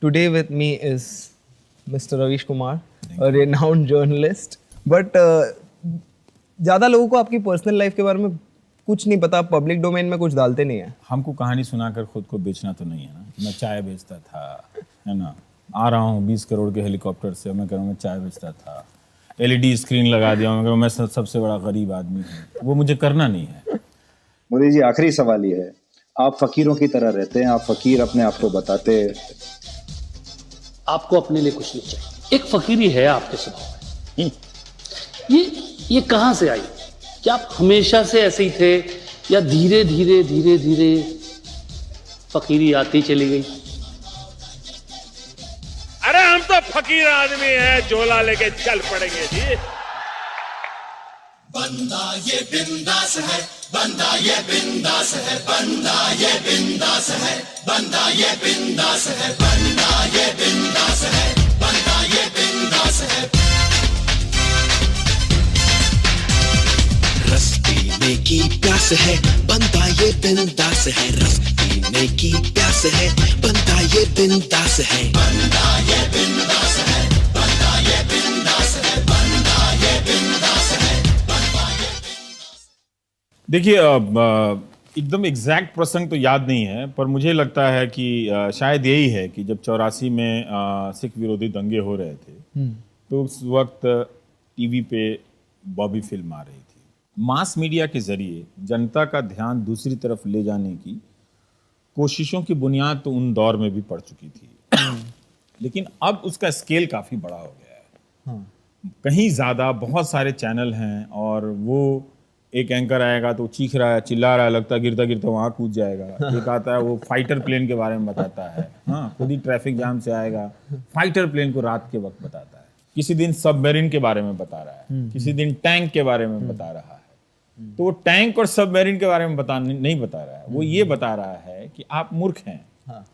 Today with me is Mr. Ravish Kumar, a renowned journalist. But ज़्यादा लोगों को आपकी पर्सनल लाइफ के बारे में कुछ नहीं पता, पब्लिक डोमेन में कुछ डालते नहीं है। हमको कहानी सुनाकर खुद को बेचना तो नहीं है ना कि मैं चाय बेचता था, है ना, आ रहा हूँ 20 करोड़ के हेलीकॉप्टर से, मैं कह रहा हूँ मैं चाय बेचता था, LED स्क्रीन लगा दिया, मैं कह रहा हूँ मैं सबसे बड़ा गरीब आदमी हूँ। वो मुझे करना नहीं है। मोदी जी, आखिरी सवाल ये है, आप फकीरों की तरह रहते हैं, आप फकीर अपने आप को बताते। आपको अपने लिए कुछ नहीं चाहिए, एक फकीरी है आपके स्वभाव में। ये कहां से आई? क्या आप हमेशा से ऐसे ही थे या धीरे धीरे धीरे धीरे फकीरी आती चली गई? अरे हम तो फकीर आदमी हैं, झोला लेके चल पड़ेंगे जी। बंदा ये बिंदास है, बंदा ये बिंदास है, बंदा ये बिंदास है, बंदा ये बिंदास है, बंदा ये बिंदास है, बंदा ये बिंदास है। रस पीने की प्यास है, बंदा ये बिंदास है, रस पीने की प्यास है, बंदा ये बिंदास है, बंदा ये बिंदास है, बंदा ये बिंदास है, बंदा ये बिंदास है। देखिए, एकदम एग्जैक्ट प्रसंग तो याद नहीं है, पर मुझे लगता है कि शायद यही है कि जब 84 में सिख विरोधी दंगे हो रहे थे तो उस वक्त टीवी पे बॉबी फिल्म आ रही थी। मास मीडिया के जरिए जनता का ध्यान दूसरी तरफ ले जाने की कोशिशों की बुनियाद तो उन दौर में भी पड़ चुकी थी, लेकिन अब उसका स्केल काफ़ी बड़ा हो गया है। कहीं ज़्यादा बहुत सारे चैनल हैं और वो एक एंकर आएगा तो चीख रहा है, चिल्ला रहा है, लगता है गिरता गिरता वहाँ कूद जाएगा। एक आता है वो फाइटर प्लेन के बारे में बताता है, हाँ, खुद ही ट्रैफिक जाम से आएगा, फाइटर प्लेन को रात के वक्त बताता है। किसी दिन सबमरीन के बारे में बता रहा है, किसी दिन टैंक के बारे में बता रहा है। तो वो टैंक और सबमरीन के बारे में नहीं बता रहा है, वो ये बता रहा है कि आप मूर्ख हैं।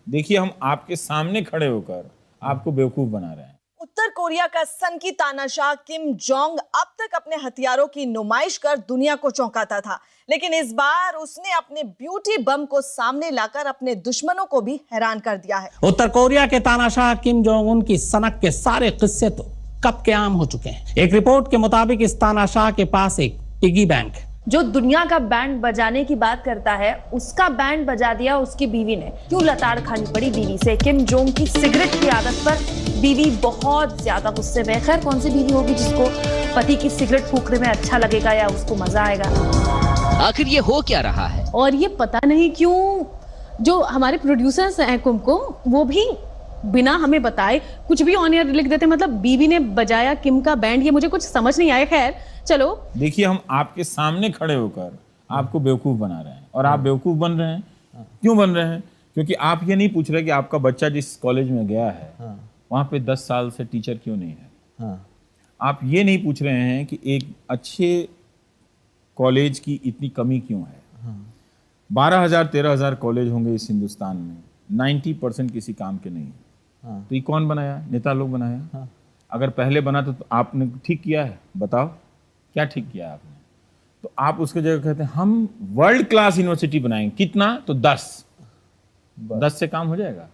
देखिए, हम आपके सामने खड़े होकर आपको बेवकूफ बना रहे हैं। उत्तर कोरिया का सनकी तानाशाह किम जोंग अब तक अपने हथियारों की नुमाइश कर दुनिया को चौंकाता था, लेकिन इस बार उसने अपने ब्यूटी बम को सामने लाकर अपने दुश्मनों को भी हैरान कर दिया है। उत्तर कोरिया के तानाशाह किम जोंग उन की सनक के सारे किस्से तो कब के आम हो चुके हैं। एक रिपोर्ट के मुताबिक इस तानाशाह के पास एक पिगी बैंक है। जो दुनिया का बैंड बजाने की बात करता है, उसका बैंड बजा दिया उसकी बीवी ने। क्यों लताड़ खानी पड़ी बीवी से? किम जोंग की सिगरेट की आदत पर बीवी बहुत ज्यादा गुस्से में। खैर, कौन सी बीवी होगी जिसको पति की सिगरेट फूकने में अच्छा लगेगा या उसको मजा आएगा? आखिर ये हो क्या रहा है? और ये पता नहीं क्यों जो हमारे प्रोड्यूसर्स हैं कुमकुम, वो भी बिना हमें बताए कुछ भी ऑन एयर लिख देते। मतलब बीवी ने बजाया किम का बैंड, ये मुझे कुछ समझ नहीं आया। खैर चलो, देखिए, हम आपके सामने खड़े होकर आपको बेवकूफ बना रहे हैं और आप बेवकूफ बन रहे हैं। क्यों बन रहे हैं? क्योंकि आप ये नहीं पूछ रहे कि आपका बच्चा जिस कॉलेज में गया है वहाँ पे 10 साल से टीचर क्यों नहीं है। आप ये नहीं पूछ रहे हैं कि एक अच्छे कॉलेज की इतनी कमी क्यों है। 12,000 13,000 कॉलेज होंगे इस हिंदुस्तान में, 90% किसी काम के नहीं। तो ये कौन बनाया? नेता लोग बनाया। अगर पहले बना तो आपने ठीक किया है? बताओ क्या ठीक किया आपने? तो आप उसके जगह कहते हैं हम वर्ल्ड क्लास यूनिवर्सिटी बनाएंगे। कितना? तो 10 से काम हो जाएगा।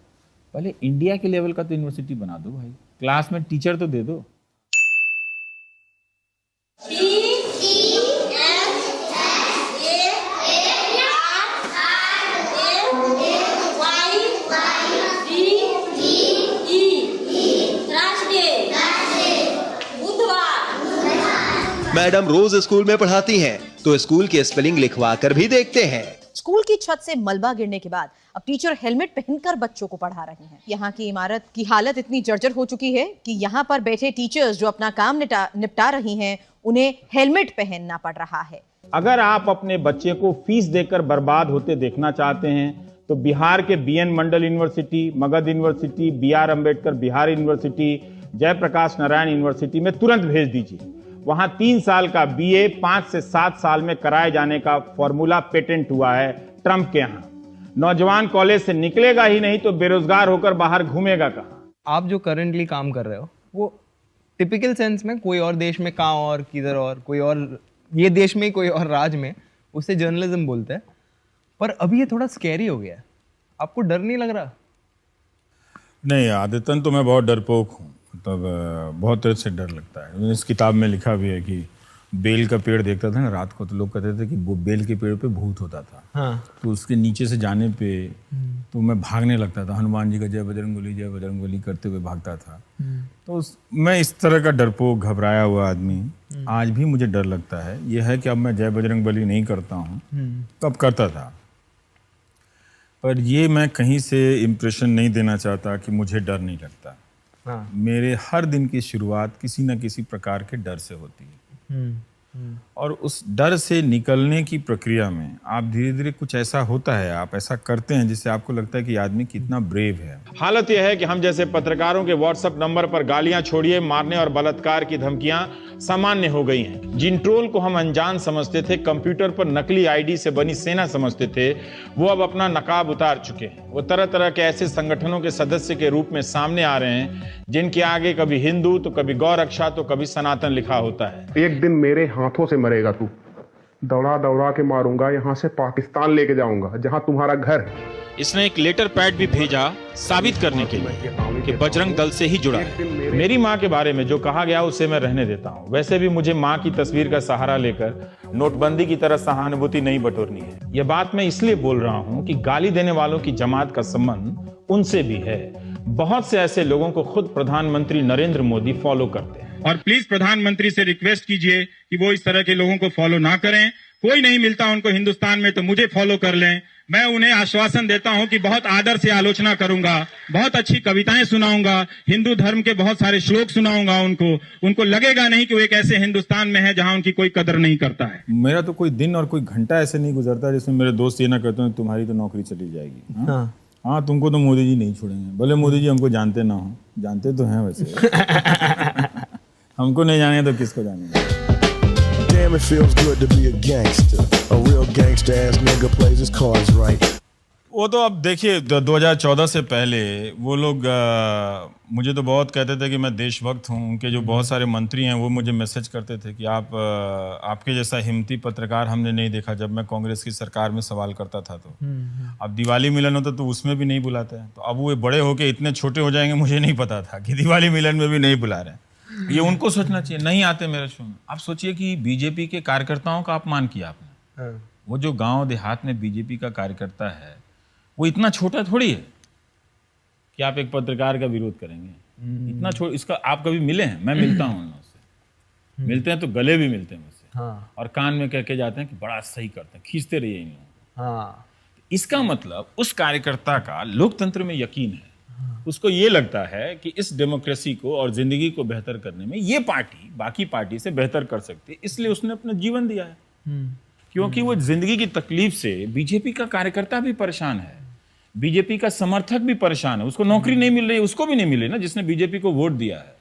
पहले इंडिया के लेवल का तो यूनिवर्सिटी बना दो भाई, क्लास में टीचर तो दे दो। मैडम रोज स्कूल में पढ़ाती हैं, तो स्कूल की स्पेलिंग लिखवा कर भी देखते हैं। स्कूल की छत से मलबा गिरने के बाद अब टीचर हेलमेट पहनकर बच्चों को पढ़ा रही हैं। यहाँ की इमारत की हालत इतनी जर्जर हो चुकी है कि यहाँ पर बैठे टीचर्स जो अपना काम निपटा रही हैं, उन्हें हेलमेट पहनना पड़ रहा है। अगर आप अपने बच्चे को फीस देकर बर्बाद होते देखना चाहते हैं तो बिहार के BN Mandal university, Magadh university, BR Ambedkar Bihar university, Jayaprakash Narayan university में तुरंत भेज दीजिए। वहां 3 साल का BA 5 से 7 साल में कराए जाने का फॉर्मूला पेटेंट हुआ है ट्रंप के यहाँ। नौजवान कॉलेज से निकलेगा ही नहीं तो बेरोजगार होकर बाहर घूमेगा कहाँ? आप जो करंटली काम कर रहे हो वो टिपिकल सेंस में कोई और देश में कहाँ और किधर और कोई और ये देश में कोई और राज्य में उसे जर्नलिज्म बोलते हैं, पर अभी ये थोड़ा स्कैरी हो गया है। आपको डर नहीं लग रहा? नहीं, आदतन तो मैं बहुत डरपोक हूँ, मतलब बहुत तरह से डर लगता है। इस किताब में लिखा भी है कि बेल का पेड़ देखता था ना रात को, तो लोग कहते थे कि वो बेल के पेड़ पे भूत होता था। हाँ। तो उसके नीचे से जाने पे तो मैं भागने लगता था, हनुमान जी का जय बजरंगबली करते हुए भागता था। तो मैं इस तरह का डरपोक घबराया हुआ आदमी आज भी मुझे डर लगता है। यह है कि अब मैं जय बजरंगबली नहीं करता हूँ, तब करता था। पर ये मैं कहीं से इम्प्रेशन नहीं देना चाहता कि मुझे डर नहीं लगता। हाँ। मेरे हर दिन की शुरुआत किसी न किसी प्रकार के डर से होती है। और उस डर से निकलने की प्रक्रिया में आप धीरे धीरे कुछ ऐसा होता है, आप ऐसा करते हैं जिससे आपको लगता है कि आदमी कितना ब्रेव है। हालत यह है कि हम जैसे पत्रकारों के व्हाट्सएप नंबर पर गालियां छोड़िए, मारने और बलात्कार की धमकियां सामान्य हो गई हैं। जिन ट्रोल को हम अनजान समझते थे, कंप्यूटर पर नकली आईडी से बनी सेना समझते थे, वो अब अपना नकाब उतार चुके हैं। वो तरह तरह के ऐसे संगठनों के सदस्य के रूप में सामने आ रहे हैं जिनके आगे कभी हिंदू तो कभी गौ रक्षा तो कभी सनातन लिखा होता है। एक दिन मेरे हाथों से मरेगा तू, दौड़ा दौड़ा के मारूंगा, यहाँ से पाकिस्तान लेके जाऊंगा जहां तुम्हारा घर है। इसने एक लेटर पैड भी भेजा साबित करने के लिए कि बजरंग दल से ही जुड़ा है। मेरी माँ के बारे में जो कहा गया उसे मैं रहने देता हूँ। वैसे भी मुझे माँ की तस्वीर का सहारा लेकर नोटबंदी की तरह सहानुभूति नहीं बटोरनी है। यह बात मैं इसलिए बोल रहा हूँ कि गाली देने वालों की जमात का संबंध उनसे भी है। बहुत से ऐसे लोगों को खुद प्रधानमंत्री नरेंद्र मोदी फॉलो करते हैं। और प्लीज प्रधानमंत्री से रिक्वेस्ट कीजिए कि वो इस तरह के लोगों को फॉलो ना करें। कोई नहीं मिलता उनको हिंदुस्तान में तो मुझे फॉलो कर लें। मैं उन्हें आश्वासन देता हूं कि बहुत आदर से आलोचना करूंगा, बहुत अच्छी कविताएं सुनाऊंगा, हिंदू धर्म के बहुत सारे श्लोक सुनाऊंगा उनको लगेगा नहीं कि वो एक ऐसे हिंदुस्तान में है जहां उनकी कोई कदर नहीं करता है। मेरा तो कोई दिन और कोई घंटा ऐसे नहीं गुजरता जिसमें मेरे दोस्त ये ना कहते हैं तुम्हारी तो नौकरी चली जाएगी। हाँ, तुमको तो मोदी जी नहीं छोड़ेंगे। भले मोदी जी हमको जानते ना हो, जानते तो हैं वैसे। हमको नहीं जाने तो किसको जानेंगे। Damn, it feels good to be a gangster. A real gangster ass nigga plays his cards right. वो तो अब देखिए 2014 से पहले वो लोग मुझे तो बहुत कहते थे कि मैं देशभक्त हूँ। उनके जो बहुत सारे मंत्री हैं वो मुझे मैसेज करते थे कि आपके जैसा हिम्मती पत्रकार हमने नहीं देखा जब मैं कांग्रेस की सरकार में सवाल करता था। तो अब दिवाली मिलन होता तो उसमें भी नहीं बुलाते हैं। तो अब वो बड़े होके इतने छोटे हो जाएंगे, मुझे नहीं पता था कि दिवाली मिलन में भी नहीं बुला रहे हैं। ये उनको सोचना चाहिए, नहीं आते मेरे शो में। आप सोचिए कि बीजेपी के कार्यकर्ताओं का अपमान किया आपने। वो जो गांव देहात में बीजेपी का कार्यकर्ता है वो इतना छोटा थोड़ी है कि आप एक पत्रकार का विरोध करेंगे। इतना छोटा, इसका आप कभी मिले हैं? मैं मिलता हूँ उनसे, मिलते हैं तो गले भी मिलते हैं मुझसे। और कान में कह के जाते हैं कि बड़ा सही करते हैं, खींचते रहिए इन लोगों। इसका मतलब उस कार्यकर्ता का लोकतंत्र में यकीन है। उसको ये लगता है कि इस डेमोक्रेसी को और जिंदगी को बेहतर करने में ये पार्टी बाकी पार्टी से बेहतर कर सकती है, इसलिए उसने अपना जीवन दिया है। क्योंकि वो जिंदगी की तकलीफ से बीजेपी का कार्यकर्ता भी परेशान है, बीजेपी का समर्थक भी परेशान है। उसको नौकरी नहीं मिल रही, उसको भी नहीं मिले ना जिसने बीजेपी को वोट दिया है।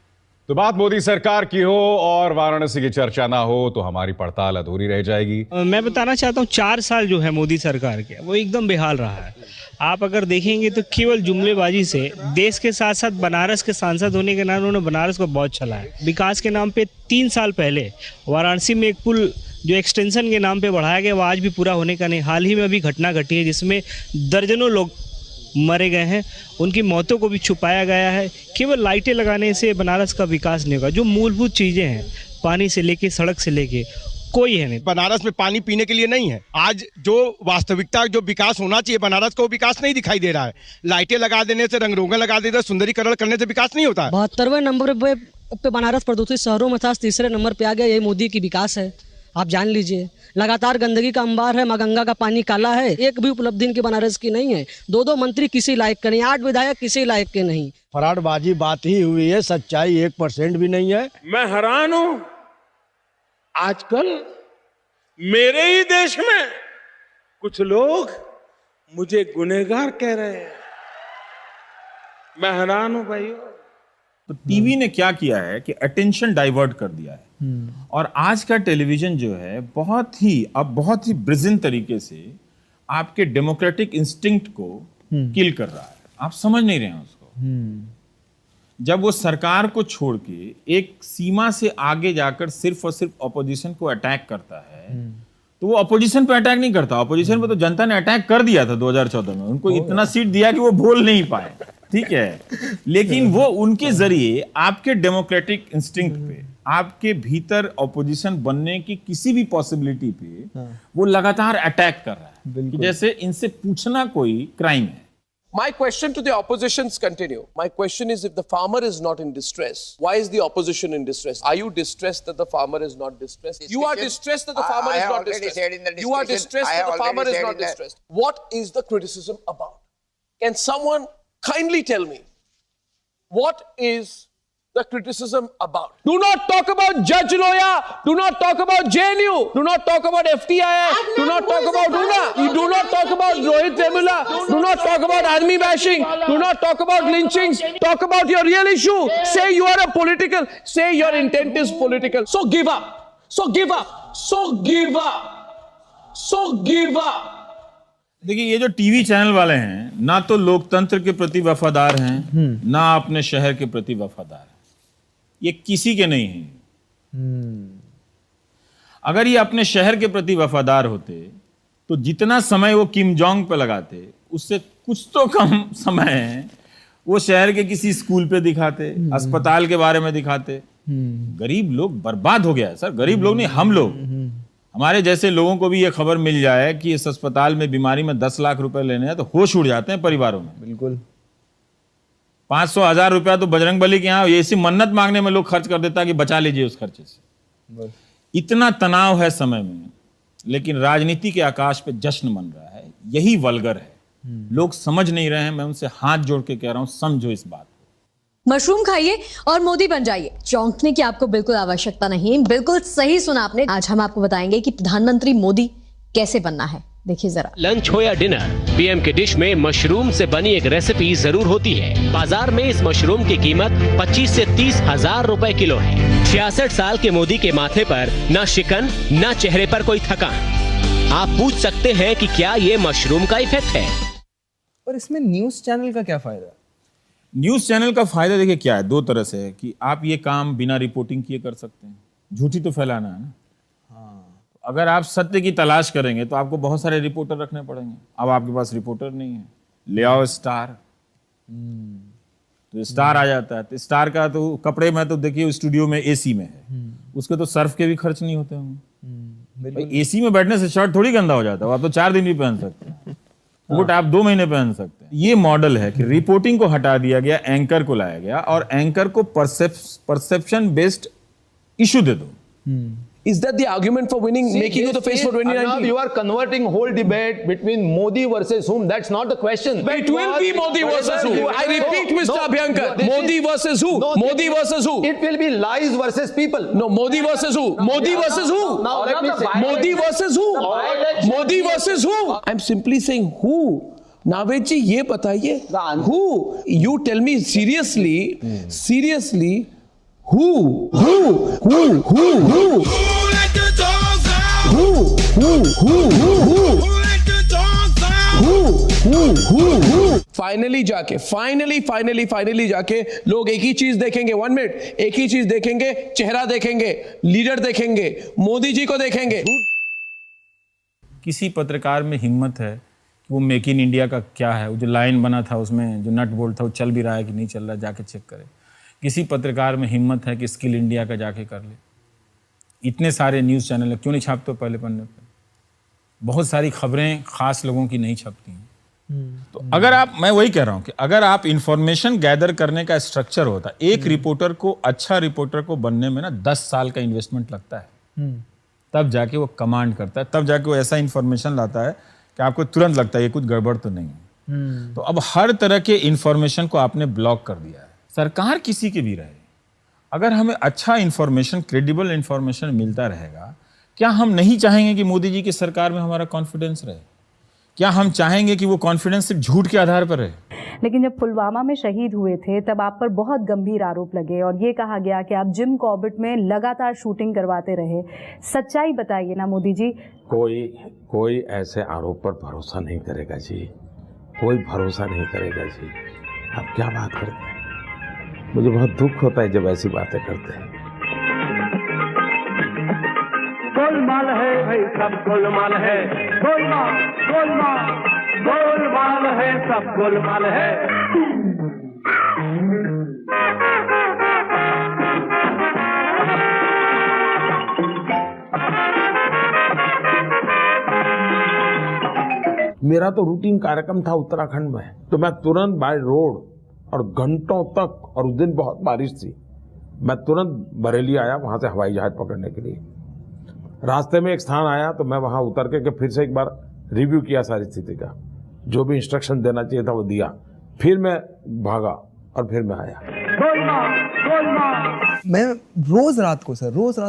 तो बात मोदी सरकार की हो और वाराणसी की चर्चा ना हो तो हमारी पड़ताल अधूरी रह जाएगी। मैं बताना चाहता हूँ 4 साल जो है मोदी सरकार के वो एकदम बेहाल रहा है। आप अगर देखेंगे तो केवल जुमलेबाजी से देश के साथ साथ बनारस के सांसद होने के नाम उन्होंने बनारस को बहुत चला है। विकास के नाम पे 3 साल पहले वाराणसी में एक पुल जो एक्सटेंशन के नाम पे बढ़ाया गया वो आज भी पूरा होने का नहीं। हाल ही में अभी घटना घटी है जिसमें दर्जनों लोग मरे गए हैं, उनकी मौतों को भी छुपाया गया है। केवल लाइटें लगाने से बनारस का विकास नहीं होगा। जो मूलभूत चीज़ें हैं, पानी से लेके सड़क से लेके कोई है नहीं। बनारस में पानी पीने के लिए नहीं है। आज जो वास्तविकता जो विकास होना चाहिए बनारस को, विकास नहीं दिखाई दे रहा है। लाइटें लगा देने से, रंग रोगन लगा देने से, सुंदरीकरण करने से विकास नहीं होता है। 72वें नंबर पे बनारस प्रदूषित शहरों में था, 3रे नंबर पे आ गया। यही मोदी की विकास है, आप जान लीजिए। लगातार गंदगी का अंबार है, माँ गंगा का पानी काला है। एक भी उपलब्धि इनकी बनारस की नहीं है। 2 मंत्री किसी लायक के नहीं, 8 विधायक किसी लायक के नहीं। फराडबाजी बात ही हुई है, सच्चाई 1% भी नहीं है। मैं हैरान हूं, आजकल मेरे ही देश में कुछ लोग मुझे गुनहगार कह रहे हैं। मैं हैरान हूं भाइयों। तो टीवी ने क्या किया है कि अटेंशन डाइवर्ट कर दिया है। और आज का टेलीविजन जो है बहुत ही ब्रिजन तरीके से आपके डेमोक्रेटिक इंस्टिंक्ट को किल कर रहा है। आप समझ नहीं रहे हैं उसको। जब वो सरकार को छोड़ के एक सीमा से आगे जाकर सिर्फ और सिर्फ ऑपोजिशन को अटैक करता है, तो वो ऑपोजिशन पे अटैक नहीं करता। ऑपोजिशन पे तो जनता ने अटैक कर दिया था 2014 में। उनको इतना सीट दिया कि वो बोल नहीं पाए। ठीक है, लेकिन वो उनके जरिए आपके डेमोक्रेटिक इंस्टिंक्ट पे, आपके भीतर ऑपोजिशन बनने की किसी भी पॉसिबिलिटी पे वो लगातार अटैक कर रहा है, जैसे इनसे पूछना कोई क्राइम है। My question to the oppositions continue. My question is, if the farmer is not in distress, why is the opposition in distress? Are you distressed that the farmer is not distressed? You are distressed that the farmer is not distressed. You are distressed that the farmer is not distressed. What is the criticism about? Can someone kindly tell me what is the criticism about? Do not talk about Judge Loya. Do not talk about JNU. Do not talk about FTI. Do not talk about Una. You do not talk about Rohit Vemula. Do not talk about army bashing. Do not talk about lynchings. Talk about your real issue. Say you are a political. Say your intent is political. So give up. So give up. So give up. So give up. देखिए, ये जो TV channel वाले हैं ना तो लोकतंत्र के प्रति वफादार हैं, ना अपने शहर के प्रति वफादार हैं। ये किसी के नहीं हैं। अगर ये अपने शहर के प्रति वफादार होते तो जितना समय वो किम जोंग पे लगाते उससे कुछ तो कम समय वो शहर के किसी स्कूल पे दिखाते, अस्पताल के बारे में दिखाते। गरीब लोग बर्बाद हो गया है सर, गरीब लोग नहीं, हम लोग, हमारे जैसे लोगों को भी ये खबर मिल जाए कि इस अस्पताल में बीमारी में 10 लाख रुपए लेने हैं तो होश उड़ जाते हैं परिवारों में। बिल्कुल। 500,000 रुपया तो बजरंगबली के यहाँ ऐसी मन्नत मांगने में लोग खर्च कर देता कि बचा लीजिए उस खर्चे से। इतना तनाव है समय में, लेकिन राजनीति के आकाश पे जश्न मन रहा है। यही वल्गर है, लोग समझ नहीं रहे हैं। मैं उनसे हाथ जोड़ के कह रहा हूं, समझो इस बात। मशरूम खाइए और मोदी बन जाइए। चौंकने की आपको बिल्कुल आवश्यकता नहीं। बिल्कुल सही सुना आपने। आज हम आपको बताएंगे कि प्रधानमंत्री मोदी कैसे बनना है। देखिए जरा। लंच हो या डिनर, पीएम के डिश में मशरूम से बनी एक रेसिपी जरूर होती है। बाजार में इस मशरूम की कीमत 25 से 30 हजार रुपए किलो है। 66 साल के मोदी के माथे पर न शिकन न चेहरे पर कोई थकान। आप पूछ सकते हैं कि क्या ये मशरूम का इफेक्ट है। और इसमें न्यूज चैनल का क्या फायदा? न्यूज चैनल का फायदा देखिए क्या है, दो तरह से है कि आप ये काम बिना रिपोर्टिंग किए कर सकते हैं। झूठी तो फैलाना है ना। अगर आप सत्य की तलाश करेंगे तो आपको बहुत सारे रिपोर्टर रखने पड़ेंगे। अब आपके पास रिपोर्टर नहीं है, ले आओ स्टार। तो स्टार आ जाता है। तो स्टार का तो कपड़े में तो देखिए स्टूडियो में एसी में है, उसके तो सर्फ के भी खर्च नहीं होते होंगे। एसी में बैठने से शर्ट थोड़ी गंदा हो जाता है, आप तो 4 दिन भी पहन सकते हैं, कोट आप 2 महीने पहन सकते हैं। ये मॉडल है कि रिपोर्टिंग को हटा दिया गया, एंकर को लाया गया और एंकर को परसेप्शन बेस्ड इशू दे दो। Is that the argument for winning, making you the face for 2019? Now you are converting whole debate between Modi versus whom. That's not the question. It will be Modi versus who. I repeat, Mr. Abhyankar, Modi versus who? Modi versus who? It will be lies versus people. No, Modi versus who? Modi versus who? Now let me say. Modi versus who? Modi versus who? I'm simply saying who. Naved जी ये बताइए, who? You tell me seriously, seriously, who? Finally जाके लोग एक ही चीज देखेंगे। 1 minute, एक ही चीज देखेंगे, चेहरा देखेंगे, लीडर देखेंगे, मोदी जी को देखेंगे। किसी पत्रकार में हिम्मत है कि वो मेक इन इंडिया का क्या है, वो जो लाइन बना था उसमें जो नट बोल्ट था वो चल भी रहा है कि नहीं चल रहा, जाके चेक करे। किसी पत्रकार में हिम्मत है कि स्किल इंडिया का जाके कर ले। इतने सारे न्यूज़ चैनल है, क्यों नहीं छापते पहले पन्ने पे? बहुत सारी खबरें खास लोगों की नहीं छपती हैं। तो अगर आप, मैं वही कह रहा हूँ कि अगर आप इंफॉर्मेशन गैदर करने का स्ट्रक्चर होता, एक रिपोर्टर को, अच्छा रिपोर्टर को बनने में ना 10 साल का इन्वेस्टमेंट लगता है, तब जाके वो कमांड करता है, तब जाके वो ऐसा इंफॉर्मेशन लाता है कि आपको तुरंत लगता है ये कुछ गड़बड़ तो नहीं है। तो अब हर तरह के इंफॉर्मेशन को आपने ब्लॉक कर दिया है। सरकार किसी की भी रहे, अगर हमें अच्छा इंफॉर्मेशन, क्रेडिबल इंफॉर्मेशन मिलता रहेगा, क्या हम नहीं चाहेंगे कि मोदी जी की सरकार में हमारा कॉन्फिडेंस रहे? क्या हम चाहेंगे कि वो कॉन्फिडेंस सिर्फ झूठ के आधार पर रहे? लेकिन जब पुलवामा में शहीद हुए थे तब आप पर बहुत गंभीर आरोप लगे और ये कहा गया कि आप जिम कॉर्बेट में लगातार शूटिंग करवाते रहे। सच्चाई बताइए ना मोदी जी। कोई ऐसे आरोप पर भरोसा नहीं करेगा जी, कोई भरोसा नहीं करेगा जी। आप क्या बात करते हैं? मुझे बहुत दुख होता है जब ऐसी बातें करते हैं। गोलमाल है भाई, सब गोलमाल है, गोलमाल गोलमाल गोलमाल है, सब गोलमाल है। मेरा तो रूटीन कार्यक्रम था उत्तराखंड में, तो मैं तुरंत बाय रोड और घंटों तक, और उस दिन बहुत बारिश थी, मैं तुरंत बरेली आया वहां से हवाई जहाज पकड़ने के लिए। रास्ते में एक स्थान आया तो मैं वहां उतर के फिर से एक बार रिव्यू किया सारी स्थिति का, जो भी इंस्ट्रक्शन देना चाहिए था वो दिया, फिर मैं भागा और फिर मैं आया। मैं रोज रात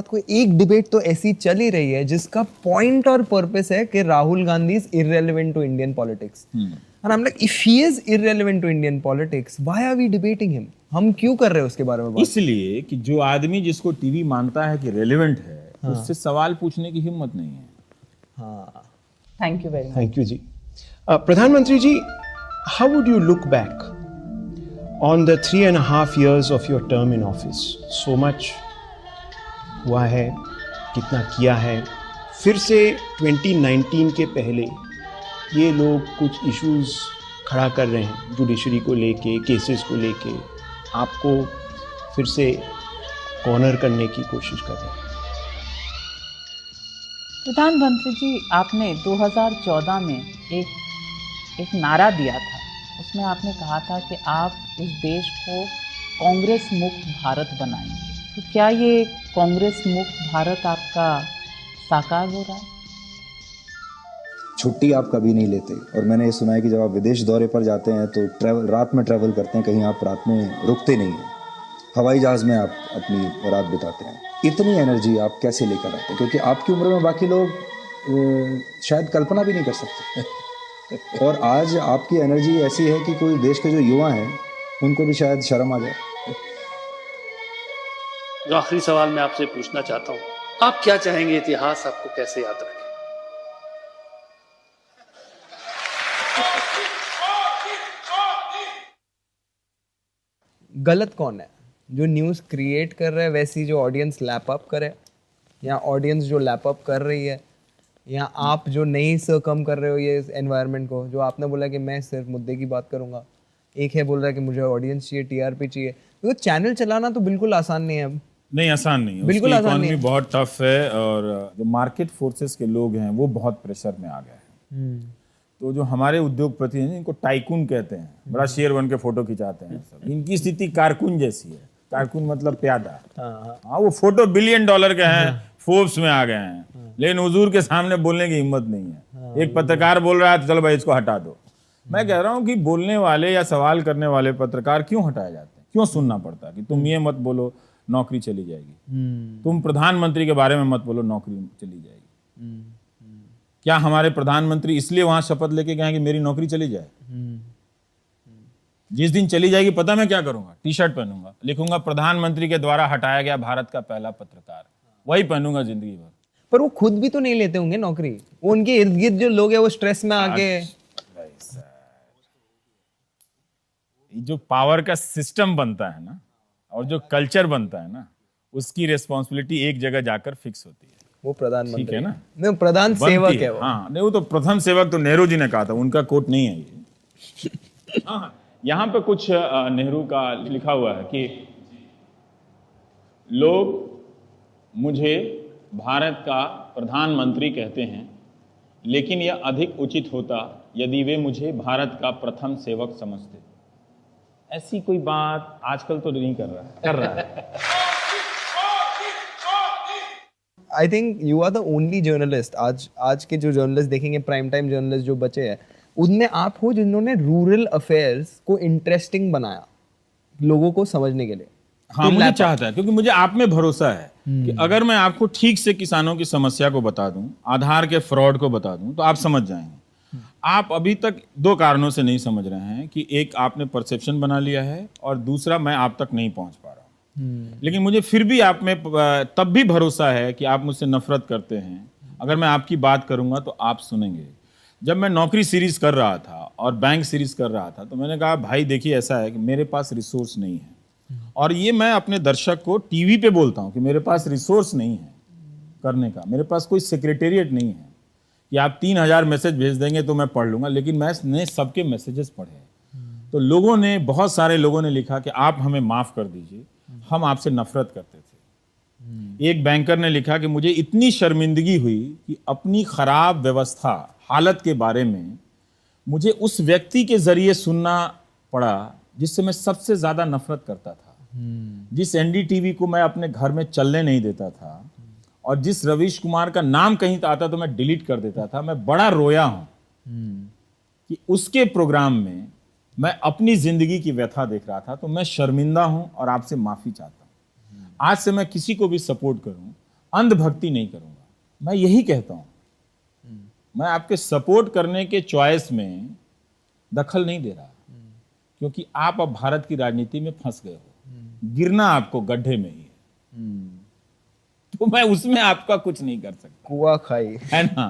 को एक डिबेट तो ऐसी चल ही रही है जिसका पॉइंट और पर्पस है कि Rahul Gandhi is irrelevant to Indian politics. And I am like, if he is irrelevant to Indian politics, why are we debating him? हम क्यों कर रहे हैं उसके बारे में बात? इसलिए कि जो आदमी जिसको टीवी मानता है कि रेलेवेंट है, उससे सवाल पूछने की हिम्मत नहीं है। हाँ, thank you very much. Thank you जी। प्रधानमंत्री जी, how would you look back on the 3.5 years of your term in office? So much हुआ है, कितना किया है। फिर से 2019 के पहले ये लोग कुछ इश्यूज खड़ा कर रहे हैं जुडिशरी को लेके, केसेस को लेके, आपको फिर से कॉर्नर करने की कोशिश कर रहे हैं। प्रधानमंत्री जी, आपने 2014 में एक नारा दिया था, उसमें आपने कहा था कि आप इस देश को कांग्रेस मुक्त भारत बनाएंगे। तो क्या ये कांग्रेस मुक्त भारत आपका साकार हो रहा है? छुट्टी आप कभी नहीं लेते, और मैंने ये सुना है कि जब आप विदेश दौरे पर जाते हैं तो रात में ट्रैवल करते हैं, कहीं आप रात में रुकते नहीं हैं, हवाई जहाज़ में आप अपनी रात बिताते हैं। इतनी एनर्जी आप कैसे लेकर आते हैं? क्योंकि आपकी उम्र में बाकी लोग शायद कल्पना भी नहीं कर सकते। और आज आपकी एनर्जी ऐसी है कि कोई देश के जो युवा हैं उनको भी शायद शर्म आ जाए। जो आखिरी सवाल मैं आपसे पूछना चाहता हूँ, आप क्या चाहेंगे इतिहास आपको कैसे याद रखे? गलत कौन है? जो न्यूज़ क्रिएट कर रहा है वैसी जो ऑडियंस लैप अप करे, या ऑडियंस जो लैप अप कर रही है, या आप जो नहीं सरकम कर रहे हो ये एनवायरनमेंट को? जो आपने बोला कि मैं सिर्फ मुद्दे की बात करूंगा, एक है बोल रहा है कि मुझे ऑडियंस चाहिए, टीआरपी चाहिए। तो चैनल चलाना तो बिल्कुल आसान नहीं है। नहीं, आसान नहीं है, बिल्कुल आसान नहीं है, बहुत टफ है। और जो मार्केट फोर्सेस के लोग हैं वो बहुत प्रेशर में आ गए हैं। तो जो हमारे उद्योगपति हैं, इनको टाइकून कहते हैं, बड़ा शेर बन के फोटो खिंचाते हैं सब। इनकी स्थिति कारकुन जैसी है। कारकुन मतलब प्यादा। हाँ, वो फोटो $1 बिलियन के हैं, फोर्ब्स में आ गए हैं, लेकिन हुजूर के सामने बोलने की हिम्मत नहीं है। एक पत्रकार बोल रहा है तो चलो भाई इसको हटा दो। मैं कह रहा हूँ कि बोलने वाले या सवाल करने वाले पत्रकार क्यों हटाए जाते हैं? क्यों सुनना पड़ता है कि तुम ये मत बोलो नौकरी चली जाएगी, तुम प्रधानमंत्री के बारे में मत बोलो नौकरी चली जाएगी? क्या हमारे प्रधानमंत्री इसलिए वहां शपथ लेके गए कि मेरी नौकरी चली जाए? जिस दिन चली जाएगी पता मैं क्या करूंगा? टी शर्ट पहनूंगा, लिखूंगा प्रधानमंत्री के द्वारा हटाया गया भारत का पहला पत्रकार, वही पहनूंगा जिंदगी भर। पर वो खुद भी तो नहीं लेते होंगे नौकरी, वो उनके इर्द गिर्द जो लोग हैं वो स्ट्रेस में आके। जो पावर का सिस्टम बनता है ना, और जो कल्चर बनता है ना, उसकी रिस्पॉन्सिबिलिटी एक जगह जाकर फिक्स होती है। वो प्रधानमंत्री, ठीक है ना? नहीं, प्रधान सेवक है वो। हाँ, नहीं, वो तो प्रथम सेवक तो नेहरू जी ने कहा था, उनका कोट नहीं है ये। हाँ, यहाँ पे कुछ नेहरू का लिखा हुआ है कि लोग मुझे भारत का प्रधानमंत्री कहते हैं, लेकिन यह अधिक उचित होता यदि वे मुझे भारत का प्रथम सेवक समझते। ऐसी कोई बात आजकल तो नहीं कर रहा है। I think you are the only journalist, आज के जो जर्नलिस्ट देखेंगे, प्राइम टाइम जर्नलिस्ट जो बचे हैं, उनमें आप हो जिन्होंने रूरल अफेयर्स को इंटरेस्टिंग बनाया लोगों को समझने के लिए। हाँ, मुझे चाहता है, क्योंकि मुझे आप में भरोसा है कि अगर मैं आपको ठीक से किसानों की समस्या को बता दूं, आधार के फ्रॉड को बता दूं, तो आप समझ जाएंगे। आप अभी तक दो कारणों से नहीं समझ रहे हैं कि एक, आपने परसेप्शन बना लिया है, और दूसरा, मैं आप तक नहीं पहुंच पा रहा हूं। लेकिन मुझे फिर भी आप में तब भी भरोसा है कि आप मुझसे नफरत करते हैं। अगर मैं आपकी बात करूंगा तो आप सुनेंगे। जब मैं नौकरी सीरीज कर रहा था और बैंक सीरीज कर रहा था, तो मैंने कहा भाई देखिए, ऐसा है कि मेरे पास रिसोर्स नहीं है, और ये मैं अपने दर्शक को टीवी पे बोलता हूँ कि मेरे पास रिसोर्स नहीं है करने का, मेरे पास कोई सेक्रेटेरिएट नहीं है कि आप 3000 मैसेज भेज देंगे तो मैं पढ़ लूंगा। लेकिन मैंने सबके मैसेजेस पढ़े, तो लोगों ने, बहुत सारे लोगों ने लिखा कि आप हमें माफ कर दीजिए, हम आपसे नफरत करते थे। एक बैंकर ने लिखा कि मुझे इतनी शर्मिंदगी हुई कि अपनी खराब व्यवस्था, हालत के बारे में मुझे उस व्यक्ति के जरिए सुनना पड़ा जिससे मैं सबसे ज्यादा नफरत करता था, जिस एनडीटीवी को मैं अपने घर में चलने नहीं देता था, और जिस रवीश कुमार का नाम कहीं आता तो मैं डिलीट कर देता था। मैं बड़ा रोया हूं कि उसके प्रोग्राम में मैं अपनी जिंदगी की व्यथा देख रहा था। तो मैं शर्मिंदा हूं और आपसे माफी चाहता हूं। आज से मैं किसी को भी सपोर्ट करूं, अंधभक्ति नहीं करूंगा। मैं यही कहता हूं, मैं आपके सपोर्ट करने के चॉइस में दखल नहीं दे रहा, क्योंकि आप अब भारत की राजनीति में फंस गए हो। गिरना आपको गड्ढे में ही है, तो मैं उसमें आपका कुछ नहीं कर सकता। कुआं खाई है ना,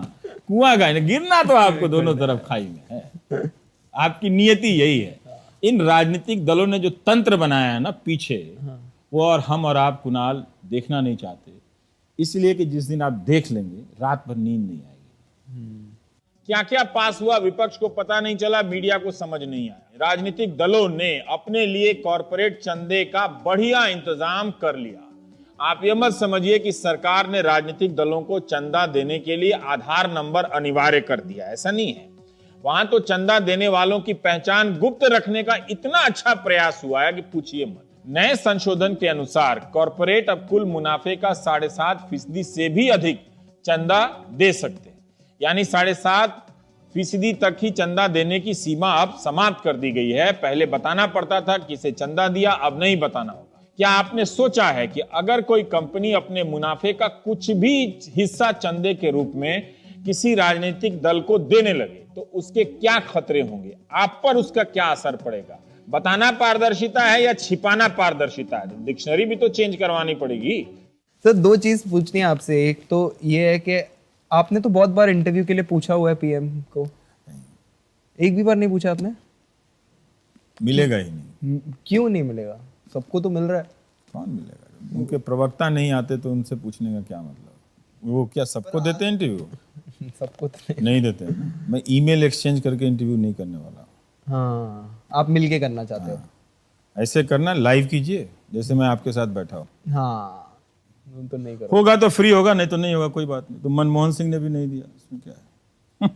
कुआं खाई, गिरना तो आपको दोनों तरफ खाई में है। आपकी नियति यही है। इन राजनीतिक दलों ने जो तंत्र बनाया है ना पीछे, वो और हम और आप कुणाल देखना नहीं चाहते, इसलिए कि जिस दिन आप देख लेंगे रात भर नींद नहीं आएगी। क्या क्या पास हुआ विपक्ष को पता नहीं चला, मीडिया को समझ नहीं आया। राजनीतिक दलों ने अपने लिए कॉरपोरेट चंदे का बढ़िया इंतजाम कर लिया। आप ये मत समझिए कि सरकार ने राजनीतिक दलों को चंदा देने के लिए आधार नंबर अनिवार्य कर दिया, ऐसा नहीं है। वहां तो चंदा देने वालों की पहचान गुप्त रखने का इतना अच्छा प्रयास हुआ है कि पूछिए मत। नए संशोधन के अनुसार कॉरपोरेट अब कुल मुनाफे का 7.5% से भी अधिक चंदा दे सकते हैं, यानी 7.5% तक ही चंदा देने की सीमा अब समाप्त कर दी गई है। पहले बताना पड़ता था किसे चंदा दिया, अब नहीं बताना होगा। क्या आपने सोचा है कि अगर कोई कंपनी अपने मुनाफे का कुछ भी हिस्सा चंदे के रूप में किसी राजनीतिक दल को देने लगे तो उसके क्या खतरे होंगे, आप पर उसका क्या असर पड़ेगा? बताना पारदर्शिता है या छिपाना पारदर्शिता है? डिक्शनरी भी तो चेंज करवानी पड़ेगी। सर, दो चीज पूछनी है आपसे। एक तो ये है कि आपने तो बहुत बार इंटरव्यू के लिए पूछा हुआ है पीएम को, एक भी बार नहीं पूछा आपने? मिलेगा ही नहीं। क्यों नहीं मिलेगा? सबको तो मिल रहा है। कौन मिलेगा? उनके प्रवक्ता नहीं आते तो उनसे पूछने का क्या मतलब? वो क्या सबको देते हैं इंटरव्यू? सबको तो नहीं देते हैं। मैं ईमेल एक्सचेंज करके इंटरव्यू नहीं करने वाला। हाँ, आप मिलके करना चाहते हो? ऐसे करना, लाइव कीजिए जैसे मैं आपके साथ बैठा हूँ। हाँ, तो नहीं करो। होगा तो फ्री होगा, नहीं तो नहीं होगा, कोई बात नहीं। तो मनमोहन सिंह ने भी नहीं दिया, इसमें क्या है?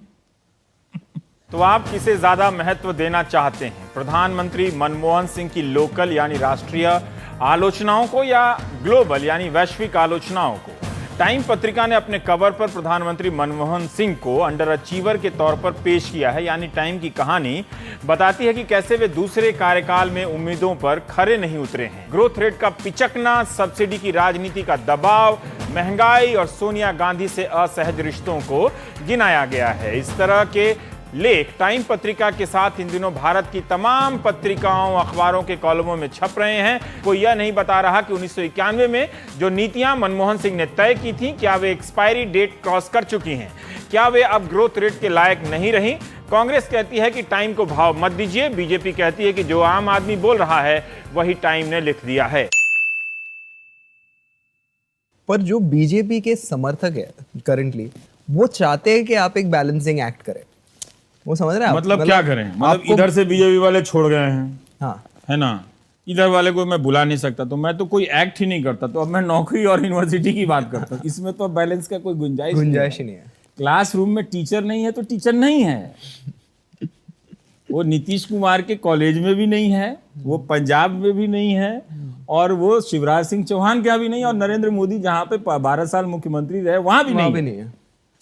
तो आप किसे ज्यादा महत्व देना चाहते हैं, प्रधानमंत्री मनमोहन सिंह की लोकल यानी राष्ट्रीय आलोचनाओं को या ग्लोबल यानी वैश्विक आलोचनाओं को? टाइम पत्रिका ने अपने कवर पर प्रधानमंत्री मनमोहन सिंह को अंडर अचीवर के तौर पर पेश किया है। यानी टाइम की कहानी बताती है कि कैसे वे दूसरे कार्यकाल में उम्मीदों पर खरे नहीं उतरे हैं। ग्रोथ रेट का पिचकना, सब्सिडी की राजनीति का दबाव, महंगाई और सोनिया गांधी से असहज रिश्तों को गिनाया गया है। इस तरह के लेख टाइम पत्रिका के साथ इन दिनों भारत की तमाम पत्रिकाओं, अखबारों के कॉलमों में छप रहे हैं। कोई यह नहीं बता रहा कि 1991 में जो नीतियां मनमोहन सिंह ने तय की थी, क्या वे एक्सपायरी डेट क्रॉस कर चुकी हैं? क्या वे अब ग्रोथ रेट के लायक नहीं रही? कांग्रेस कहती है कि टाइम को भाव मत दीजिए, बीजेपी कहती है कि जो आम आदमी बोल रहा है वही टाइम ने लिख दिया है। पर जो बीजेपी के समर्थक है करंटली, वो चाहते हैं कि आप एक बैलेंसिंग एक्ट करें। वो समझ रहे हैं? मतलब क्या करें? मतलब इधर से बीजेपी वाले छोड़ गए हैं, हाँ, है ना, इधर वाले को मैं बुला नहीं सकता, तो मैं तो कोई एक्ट ही नहीं करता, तो अब मैं नौकरी और यूनिवर्सिटी की बात करता हूँ। इसमें तो बैलेंस का कोई गुंजाइश ही नहीं है। क्लासरूम में टीचर नहीं है तो टीचर नहीं है। वो नीतीश कुमार के कॉलेज में भी नहीं है, वो पंजाब में भी नहीं है, और वो शिवराज सिंह चौहान का भी नहीं, और नरेंद्र मोदी जहाँ पे 12 साल मुख्यमंत्री रहे वहां भी नहीं है।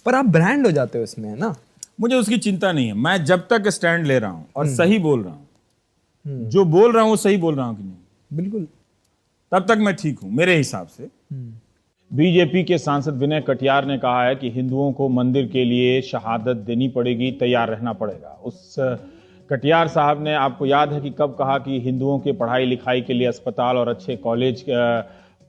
पर आप ब्रांड हो जाते हो इसमें, है ना? मुझे उसकी चिंता नहीं है। मैं जब तक स्टैंड ले रहा हूं और सही बोल रहा हूं, जो बोल रहा हूं वो सही बोल रहा हूं कि नहीं, बिल्कुल, तब तक मैं ठीक हूं मेरे हिसाब से। बीजेपी के सांसद विनय कटियार ने कहा है कि हिंदुओं को मंदिर के लिए शहादत देनी पड़ेगी, तैयार रहना पड़ेगा। उस कटियार साहब ने, आपको याद है कि कब कहा कि हिंदुओं के पढ़ाई लिखाई के लिए अस्पताल और अच्छे कॉलेज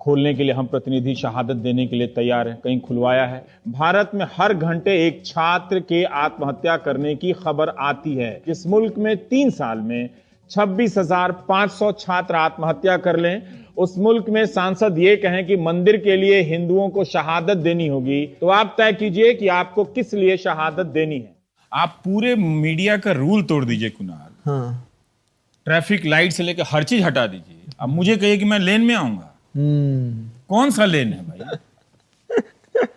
खोलने के लिए हम प्रतिनिधि शहादत देने के लिए तैयार हैं, कहीं खुलवाया है? भारत में हर घंटे एक छात्र के आत्महत्या करने की खबर आती है। इस मुल्क में 3 साल में 26,500 छात्र आत्महत्या कर लें, उस मुल्क में सांसद ये कहें कि मंदिर के लिए हिंदुओं को शहादत देनी होगी, तो आप तय कीजिए कि आपको किस लिए शहादत देनी है। आप पूरे मीडिया का रूल तोड़ दीजिए कुणाल। हाँ। ट्रैफिक लाइट से लेकर हर चीज हटा दीजिए, अब मुझे कहिए कि मैं लेन में आऊंगा, कौन सा लेन है भाई?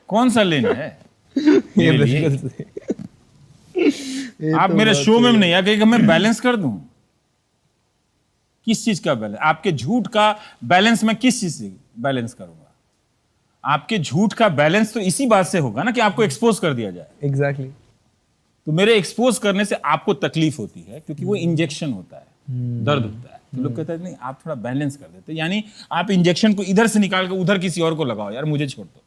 कौन सा लेन है मेरे लिए? आप मेरे शो में नहीं आके कि मैं बैलेंस कर दूं। किस चीज का बैलेंस? आपके झूठ का बैलेंस मैं किस चीज से बैलेंस करूंगा? आपके झूठ का बैलेंस तो इसी बात से होगा ना कि आपको एक्सपोज कर दिया जाए। एग्जैक्टली। तो मेरे एक्सपोज करने से आपको तकलीफ होती है क्योंकि वो इंजेक्शन होता है, दर्द होता है। तो लोग कहते हैं नहीं आप थोड़ा बैलेंस कर देते, यानी आप इंजेक्शन को इधर से निकाल कर उधर किसी और को लगाओ, यार मुझे छोड़ दो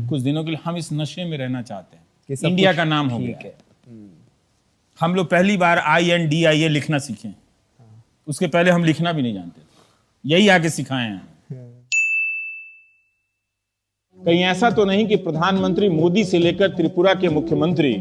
कुछ दिनों के लिए। हम इस नशे में रहना चाहते हैं, इंडिया का नाम हो गया है। हम लोग पहली बार INDIA लिखना सीखे, उसके पहले हम लिखना भी नहीं जानते, यही आके सिखाए हैं। कहीं ऐसा तो नहीं कि प्रधानमंत्री मोदी से लेकर त्रिपुरा के मुख्यमंत्री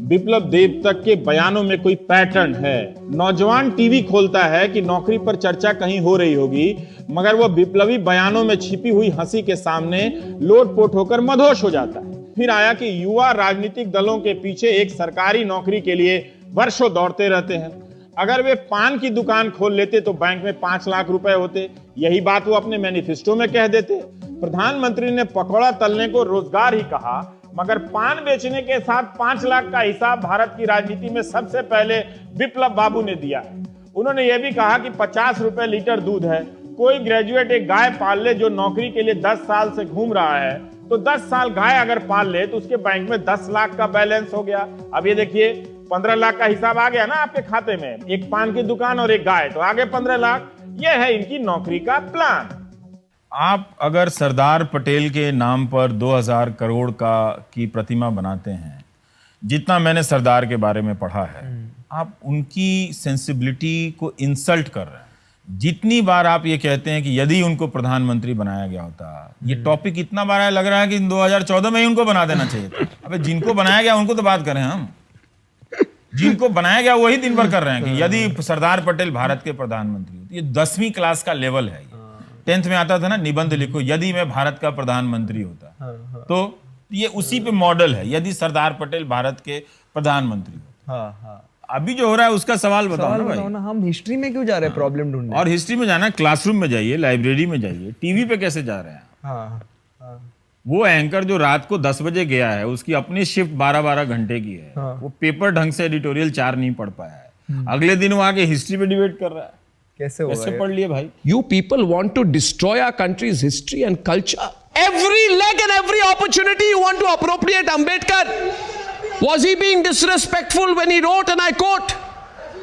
बिप्लब देब तक के बयानों में कोई पैटर्न है? नौजवान टीवी खोलता है कि नौकरी पर चर्चा कहीं हो रही होगी, मगर वह विप्लवी बयानों में छिपी हुई हंसी के सामने लोटपोट होकर मदहोश हो जाता है। फिर आया कि युवा राजनीतिक दलों के पीछे एक सरकारी नौकरी के लिए वर्षों दौड़ते रहते हैं। अगर वे पान की दुकान खोल लेते तो बैंक में 5 लाख रुपए होते, यही बात वो अपने मैनिफेस्टो में कह देते। प्रधानमंत्री ने पकौड़ा तलने को रोजगार ही कहा, मगर पान बेचने के साथ 5 लाख का हिसाब भारत की राजनीति में सबसे पहले बिप्लब बाबू ने दिया है। उन्होंने यह भी कहा कि 50 रुपए लीटर दूध है, कोई ग्रेजुएट एक गाय पाल ले जो नौकरी के लिए 10 साल से घूम रहा है, तो 10 साल गाय अगर पाल ले तो उसके बैंक में 10 लाख का बैलेंस हो गया। अब ये देखिए 15 लाख का हिसाब आ गया ना आपके खाते में, एक पान की दुकान और एक गाय, तो आगे 15 लाख। यह है इनकी नौकरी का प्लान। आप अगर सरदार पटेल के नाम पर 2000 करोड़ की प्रतिमा बनाते हैं, जितना मैंने सरदार के बारे में पढ़ा है, आप उनकी सेंसिबिलिटी को इंसल्ट कर रहे हैं। जितनी बार आप ये कहते हैं कि यदि उनको प्रधानमंत्री बनाया गया होता, ये टॉपिक इतना बार लग रहा है कि 2014 में ही उनको बना देना चाहिए था। अबे जिनको बनाया गया उनको तो बात करें हम, जिनको बनाया गया वही दिन भर कर रहे हैं कि यदि सरदार पटेल भारत के प्रधानमंत्री होते। ये 10वीं क्लास का लेवल है। 10th में आता था ना, निबंध लिखो यदि मैं भारत का प्रधानमंत्री होता, तो ये उसी पे मॉडल है, यदि सरदार पटेल भारत के प्रधानमंत्री होते। अभी जो हो रहा है उसका सवाल बताओ ना भाई। हम हिस्ट्री में क्यों जा रहे हैं प्रॉब्लम ढूंढने? और हिस्ट्री में जाना, क्लासरूम में जाइए, लाइब्रेरी में जाइए, टीवी पे कैसे जा रहे हैं? वो एंकर जो रात को 10 बजे गया है, उसकी अपनी शिफ्ट 12-12 घंटे की है, वो पेपर ढंग से एडिटोरियल 4 नहीं पढ़ पाया है, अगले दिन वो आके हिस्ट्री पे डिबेट कर रहा है। कैसे पढ़ लिए भाई? You people want to destroy our country's history and culture. Every leg and every opportunity you want to appropriate Ambedkar. Was he being disrespectful when he wrote, and I quote,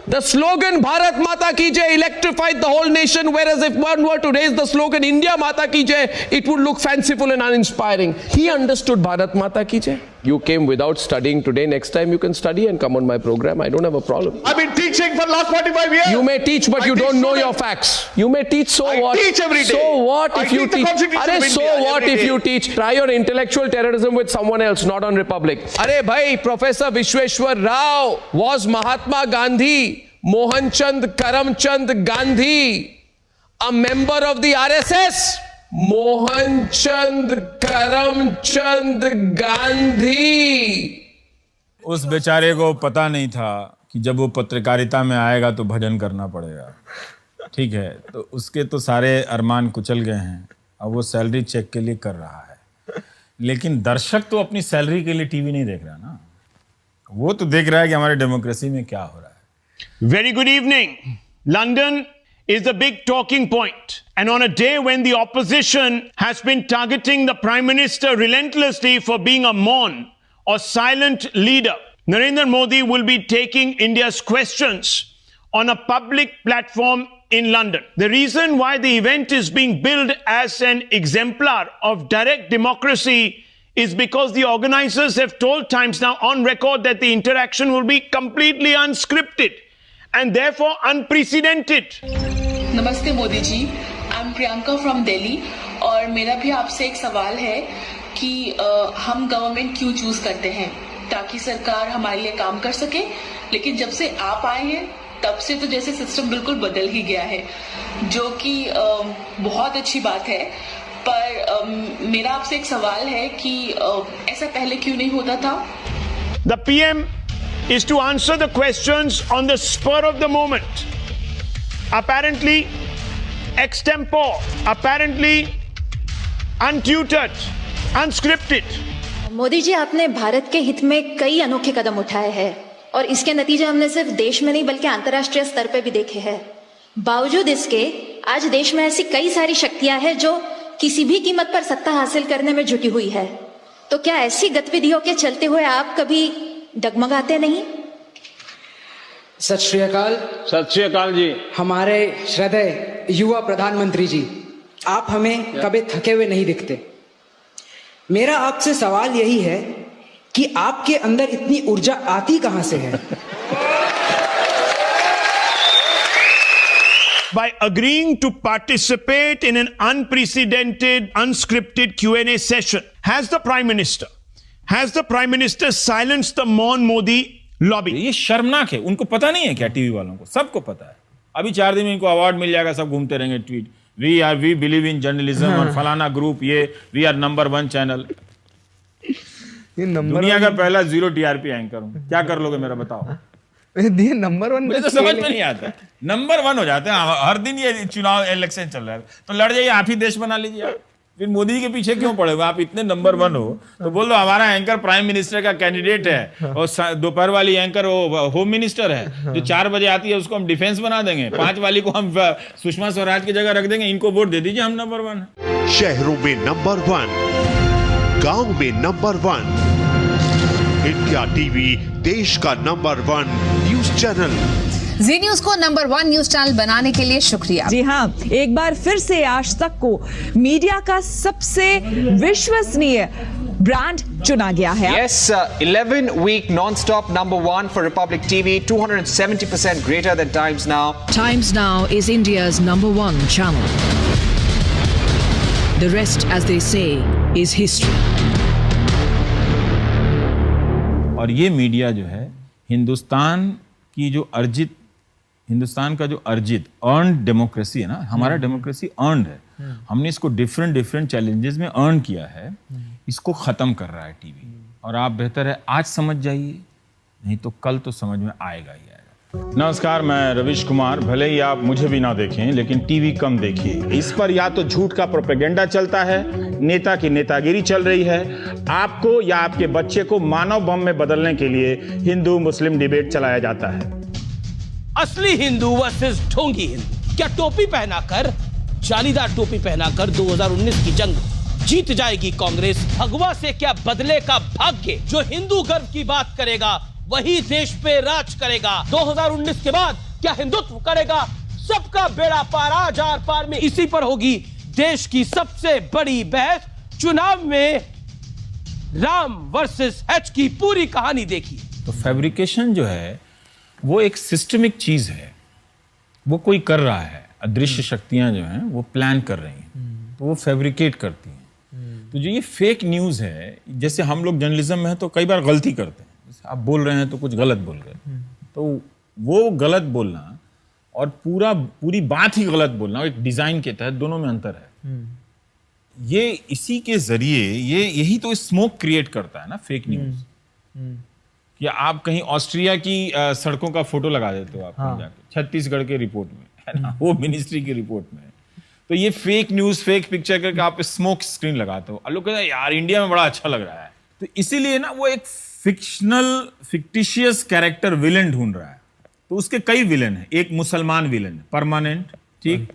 the slogan Bharat Mata Ki Jai electrified the whole nation, whereas if one were to raise the slogan India Mata Ki Jai, it would look fanciful and uninspiring. He understood Bharat Mata Ki Jai. You came without studying today. Next time you can study and come on my program. I don't have a problem. I've been teaching for the last 45 years. You may teach, but you don't know your facts. You may teach, so what? I teach every day. So what if you teach? Arey, so what if you teach? Try your intellectual terrorism with someone else, not on Republic. Arey bhai, Professor Vishweshwar Rao was Mahatma Gandhi, Mohanchand Karamchand Gandhi, a member of the RSS. Mohanchand Karamchand Gandhi. उस बेचारे को पता नहीं था कि जब वो पत्रकारिता में आएगा तो भजन करना पड़ेगा, ठीक है? तो उसके तो सारे अरमान कुचल गए हैं। अब वो सैलरी चेक के लिए कर रहा है, लेकिन दर्शक तो अपनी सैलरी के लिए टीवी नहीं देख रहा ना, वो तो देख रहा है कि हमारे डेमोक्रेसी में क्या हो रहा है। Very good evening. London is the big talking point. And on a day when the opposition has been targeting the Prime Minister relentlessly for being a mourn or silent leader, Narendra Modi will be taking India's questions on a public platform in London. The reason why the event is being billed as an exemplar of direct democracy is because the organizers have told Times Now on record that the interaction will be completely unscripted and therefore unprecedented. नमस्ते Modi ji, I am Priyanka from Delhi और मेरा भी आपसे एक सवाल है कि हम गवर्नमेंट क्यों चूज करते हैं? ताकि सरकार हमारे लिए काम कर सके, लेकिन जब से आप आए हैं तब से तो जैसे सिस्टम बिल्कुल बदल ही गया है, जो कि बहुत अच्छी बात है। पर मेरा आपसे एक सवाल है कि ऐसा पहले क्यों नहीं होता था? The PM is to answer the questions on the spur of the moment. apparently extempore, apparently untutored, unscripted. Modi ji, आपने भारत के हित में कई अनोखे कदम उठाए हैं और इसके नतीजे हमने सिर्फ देश में नहीं बल्कि अंतर्राष्ट्रीय स्तर पर भी देखे हैं। बावजूद इसके आज देश में ऐसी कई सारी शक्तियां हैं जो किसी भी कीमत पर सत्ता हासिल करने में जुटी हुई है। तो क्या ऐसी गतिविधियों के चलते हुए आप कभी डगमगाते नहीं? सत श्री अकाल। सत श्री अकाल जी। हमारे श्रद्धेय युवा प्रधानमंत्री जी, आप हमें कभी थके हुए नहीं दिखते। मेरा आपसे सवाल यही है कि आपके अंदर इतनी ऊर्जा आती कहां से है? By agreeing to participate in an unprecedented, unscripted Q&A session, has the Prime Minister silenced the Mon Modi lobby? ये शर्मनाक है। उनको पता नहीं है क्या? टीवी वालों को सबको पता है। अभी 4 दिन में इनको अवार्ड मिल जाएगा, सब घूमते रहेंगे tweet, we believe in journalism और फलाना ग्रुप, ये वी आर नंबर 1 चैनल। दुनिया का पहला 0 TRP एंकर हूं। क्या कर लोगे मेरा बताओ? ये नंबर 1 मुझे तो समझ में नहीं आता। नंबर 1 हो जाते हैं हर दिन। ये चुनाव इलेक्शन चल रहा है तो लड़ जाइए, आप ही देश बना लीजिए। फिर मोदी के पीछे क्यों पड़े हुए? आप इतने नंबर 1 हो तो बोल दो हमारा एंकर प्राइम मिनिस्टर का कैंडिडेट है और दोपहर वाली एंकर होम मिनिस्टर है जो 4 बजे आती है, उसको हम डिफेंस बना देंगे। 5 वाली को हम सुषमा स्वराज की जगह रख देंगे। इनको वोट दे दीजिए, हम नंबर 1 है। शहरों में नंबर 1, गांव में नंबर 1। इंडिया टीवी देश का नंबर 1 न्यूज चैनल। जी न्यूज को नंबर 1 न्यूज चैनल बनाने के लिए शुक्रिया। जी हाँ, एक बार फिर से आज तक को मीडिया का सबसे विश्वसनीय ब्रांड चुना गया है। Yes, 11-week non-stop number 1 for Republic TV, 270% greater than Times Now. Times Now is India's number 1 channel. The rest, as they say, is history. और ये मीडिया जो है हिंदुस्तान का जो अर्जित अर्न डेमोक्रेसी है ना, हमारा डेमोक्रेसी अर्न है। हमने इसको डिफरेंट चैलेंजेस में अर्न किया है, इसको खत्म कर रहा है टीवी। और आप बेहतर है आज समझ जाइए, नहीं तो कल तो समझ में आएगा ही आएगा। नमस्कार, मैं रवीश कुमार। भले ही आप मुझे भी ना देखें लेकिन टीवी कम देखिए। इस पर या तो झूठ का प्रोपेगेंडा चलता है, नेता की नेतागिरी चल रही है, आपको या आपके बच्चे को मानव बम में बदलने के लिए हिंदू मुस्लिम डिबेट चलाया जाता है। असली हिंदू वर्सेस ढोंगी हिंदू। क्या टोपी पहनाकर, जालीदार टोपी पहनाकर 2019 की जंग जीत जाएगी कांग्रेस? भगवा से क्या बदले का भाग्य? जो हिंदू गर्व की बात करेगा वही देश पे राज करेगा। 2019 के बाद क्या हिंदुत्व करेगा? सबका बेड़ा पार, आज आर पार में इसी पर होगी देश की सबसे बड़ी बहस। चुनाव में राम वर्सेस एच की पूरी कहानी देखिए। तो फैब्रिकेशन जो है वो एक सिस्टमिक चीज है, वो कोई कर रहा है। अदृश्य शक्तियां जो हैं वो प्लान कर रही हैं, तो वो फैब्रिकेट करती हैं। तो जो ये फेक न्यूज़ है, जैसे हम लोग जर्नलिज्म में है तो कई बार गलती करते हैं। जैसे आप बोल रहे हैं तो कुछ गलत बोल गए, तो वो गलत बोलना और पूरी बात ही गलत बोलना, एक डिजाइन के तहत दोनों में अंतर है। ये इसी के जरिए यही तो स्मोक क्रिएट करता है ना फेक न्यूज़। कि आप कहीं ऑस्ट्रिया की सड़कों का फोटो लगा देते हो आप जाके, छत्तीसगढ़ के रिपोर्ट में है ना, वो मिनिस्ट्री की रिपोर्ट में। तो ये फेक न्यूज़, फेक पिक्चर करके आप स्मोक स्क्रीन लगाते हो और लोग कहते हैं यार इंडिया में बड़ा अच्छा लग रहा है। तो इसीलिए ना वो एक फिक्टिशियस कैरेक्टर विलेन ढूंढ रहा है। तो उसके कई विलेन हैं। एक मुसलमान विलेन परमानेंट, ठीक,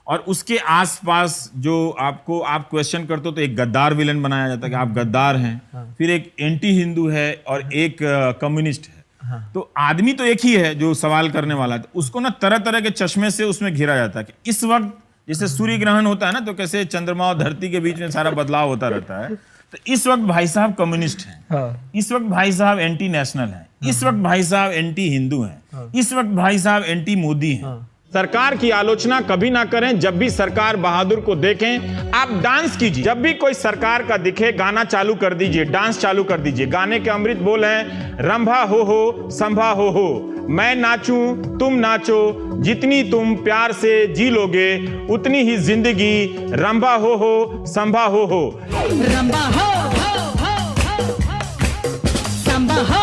और उसके आसपास जो आप क्वेश्चन करते हो तो एक गद्दार विलेन बनाया जाता है कि आप गद्दार हैं। फिर एक एंटी हिंदू है और एक कम्युनिस्ट है। तो आदमी तो एक ही है जो सवाल करने वाला है, तो उसको ना तरह तरह के चश्मे से उसमें घिरा जाता है कि इस वक्त जैसे सूर्य ग्रहण होता है ना, तो कैसे चंद्रमा और धरती के बीच में सारा बदलाव होता रहता है। तो इस वक्त भाई साहब कम्युनिस्ट हैं, इस वक्त भाई साहब एंटी नेशनल हैं, इस वक्त भाई साहब एंटी हिंदू हैं, इस वक्त भाई साहब एंटी मोदी हैं। सरकार की आलोचना कभी ना करें। जब भी सरकार बहादुर को देखें आप डांस कीजिए। जब भी कोई सरकार का दिखे गाना चालू कर दीजिए, डांस चालू कर दीजिए। गाने के अमृत बोल हैं, रंभा हो संभा हो, मैं नाचूं तुम नाचो, जितनी तुम प्यार से जी लोगे उतनी ही जिंदगी रंभा हो संभा हो। रंभा हो संभा हो।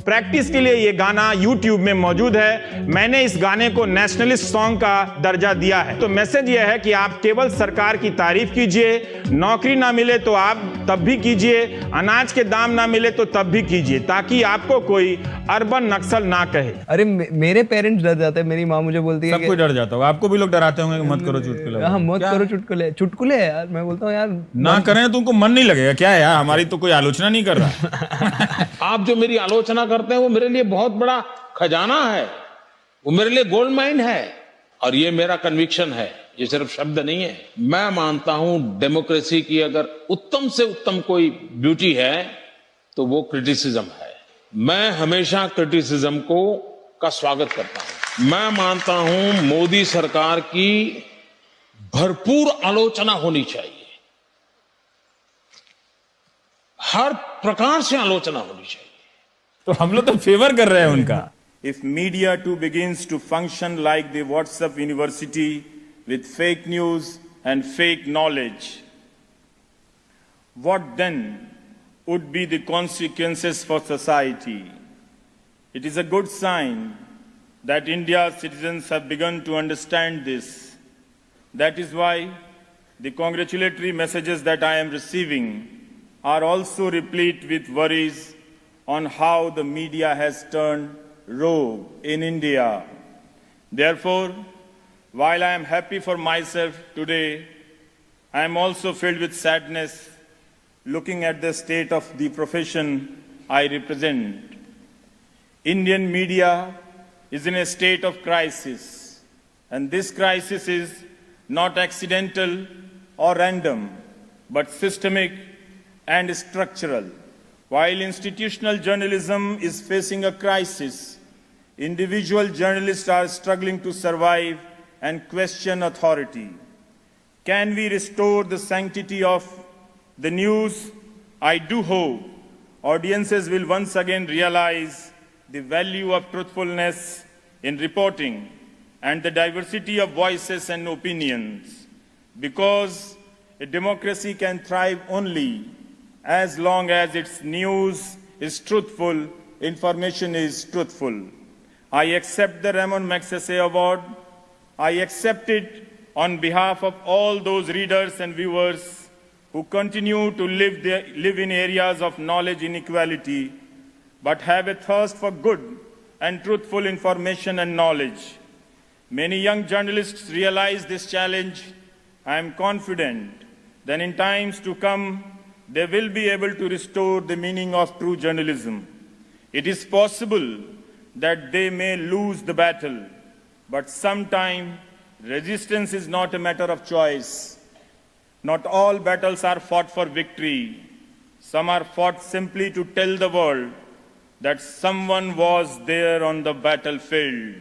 प्रैक्टिस के लिए ये गाना YouTube में मौजूद है। मैंने इस गाने को नेशनलिस्ट सॉन्ग का दर्जा दिया है। तो मैसेज ये है कि आप केवल सरकार की तारीफ कीजिए, नौकरी ना मिले तो आप तब भी कीजिए, अनाज के दाम ना मिले तो तब भी कीजिए, ताकि आपको कोई अर्बन नक्सल ना कहे। अरे मेरे पेरेंट्स डर जाते हैं, मेरी माँ मुझे बोलती है सब कोई डर जाता होगा, आपको भी लोग डराते होंगे कि मत करो चुटकुले। हाँ, मत करो चुटकुले। चुटकुले यार, मैं बोलता हूँ यार ना करें तो तुमको मन नहीं लगेगा क्या है यार, हमारी तो कोई आलोचना नहीं कर रहा। आप जो मेरी आलोचना करते हैं वो मेरे लिए बहुत बड़ा खजाना है, वो मेरे लिए गोल्ड माइन है, और ये मेरा कन्विक्शन है, ये सिर्फ शब्द नहीं है। मैं मानता हूं डेमोक्रेसी की अगर उत्तम से उत्तम कोई ब्यूटी है तो वो क्रिटिसिज्म है। मैं हमेशा क्रिटिसिज्म का स्वागत करता हूं। मैं मानता हूं मोदी सरकार की भरपूर आलोचना होनी चाहिए, हर प्रकार से आलोचना होनी चाहिए। तो हम लोग तो फेवर कर रहे हैं उनका। If media too begins to function like the WhatsApp university with fake news and fake knowledge, what then would be the consequences for society? It is a good sign that India's citizens have begun to understand this. That is why the congratulatory messages that I am receiving are also replete with worries on how the media has turned rogue in India. Therefore, while I am happy for myself today, I am also filled with sadness looking at the state of the profession I represent. Indian media is in a state of crisis, and this crisis is not accidental or random, but systemic and structural. While institutional journalism is facing a crisis, individual journalists are struggling to survive and question authority. Can we restore the sanctity of the news? I do hope audiences will once again realize the value of truthfulness in reporting and the diversity of voices and opinions, because a democracy can thrive only as long as its news is truthful, information is truthful. I accept the Ramon Magsaysay Award. I accept it on behalf of all those readers and viewers who continue to live in areas of knowledge inequality, but have a thirst for good and truthful information and knowledge. Many young journalists realize this challenge. I am confident that in times to come, they will be able to restore the meaning of true journalism. It is possible that they may lose the battle, but sometimes resistance is not a matter of choice. Not all battles are fought for victory. Some are fought simply to tell the world that someone was there on the battlefield.